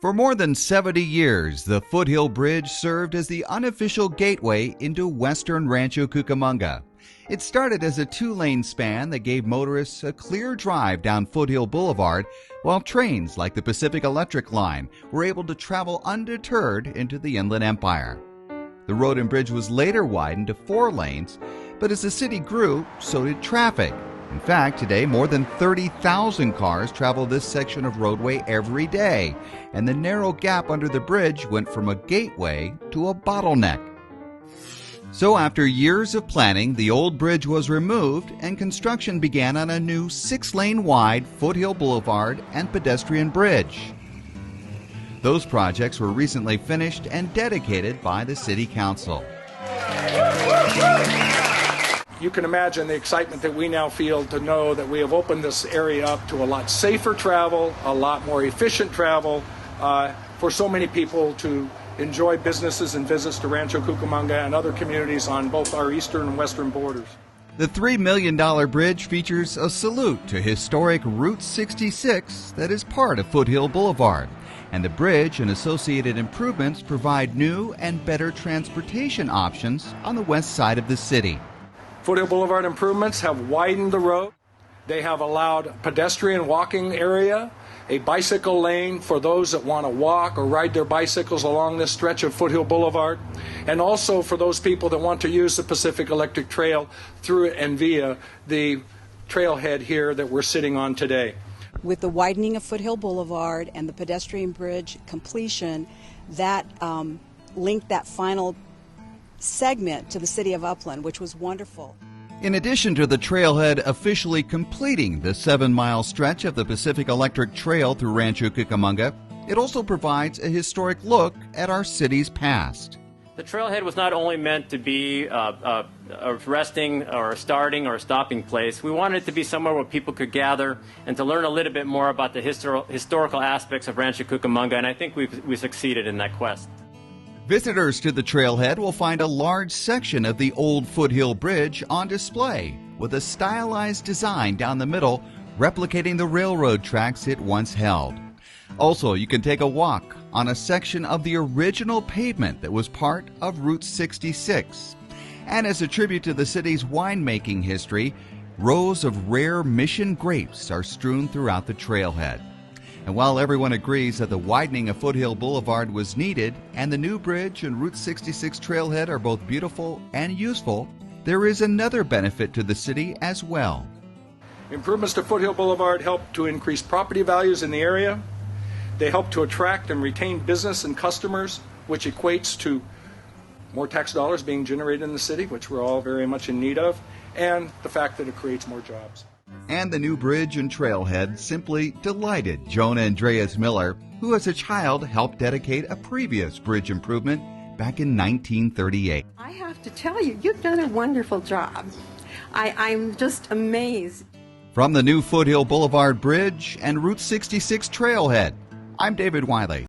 For more than 70 years, the Foothill Bridge served as the unofficial gateway into western Rancho Cucamonga. It started as a two-lane span that gave motorists a clear drive down Foothill Boulevard, while trains like the Pacific Electric Line were able to travel undeterred into the Inland Empire. The road and bridge was later widened to 4 lanes, but as the city grew, so did traffic. In fact, today more than 30,000 cars travel this section of roadway every day, and the narrow gap under the bridge went from a gateway to a bottleneck. So after years of planning, the old bridge was removed and construction began on a new 6-lane wide Foothill Boulevard and pedestrian bridge. Those projects were recently finished and dedicated by the City Council. You can imagine the excitement that we now feel to know that we have opened this area up to a lot safer travel, a lot more efficient travel for so many people to enjoy businesses and visits to Rancho Cucamonga and other communities on both our eastern and western borders. The $3 million bridge features a salute to historic Route 66 that is part of Foothill Boulevard, and the bridge and associated improvements provide new and better transportation options on the west side of the city. Foothill Boulevard improvements have widened the road. They have allowed pedestrian walking area, a bicycle lane for those that want to walk or ride their bicycles along this stretch of Foothill Boulevard, and also for those people that want to use the Pacific Electric Trail through and via the trailhead here that we're sitting on today. With the widening of Foothill Boulevard and the pedestrian bridge completion, that linked that final segment to the city of Upland, which was wonderful. In addition to the trailhead officially completing the 7-mile stretch of the Pacific Electric Trail through Rancho Cucamonga, it also provides a historic look at our city's past. The trailhead was not only meant to be a resting or a starting or a stopping place. We wanted it to be somewhere where people could gather and to learn a little bit more about the historical aspects of Rancho Cucamonga, and I think we succeeded in that quest. Visitors to the trailhead will find a large section of the old Foothill Bridge on display, with a stylized design down the middle replicating the railroad tracks it once held. Also, you can take a walk on a section of the original pavement that was part of Route 66. And as a tribute to the city's winemaking history, rows of rare Mission grapes are strewn throughout the trailhead. And while everyone agrees that the widening of Foothill Boulevard was needed and the new bridge and Route 66 trailhead are both beautiful and useful, there is another benefit to the city as well. Improvements to Foothill Boulevard help to increase property values in the area. They help to attract and retain business and customers, which equates to more tax dollars being generated in the city, which we're all very much in need of, and the fact that it creates more jobs. And the new bridge and trailhead simply delighted Joan Andreas Miller, who as a child helped dedicate a previous bridge improvement back in 1938. I have to tell you, you've done a wonderful job. I'm just amazed. From the new Foothill Boulevard Bridge and Route 66 trailhead, I'm David Wiley.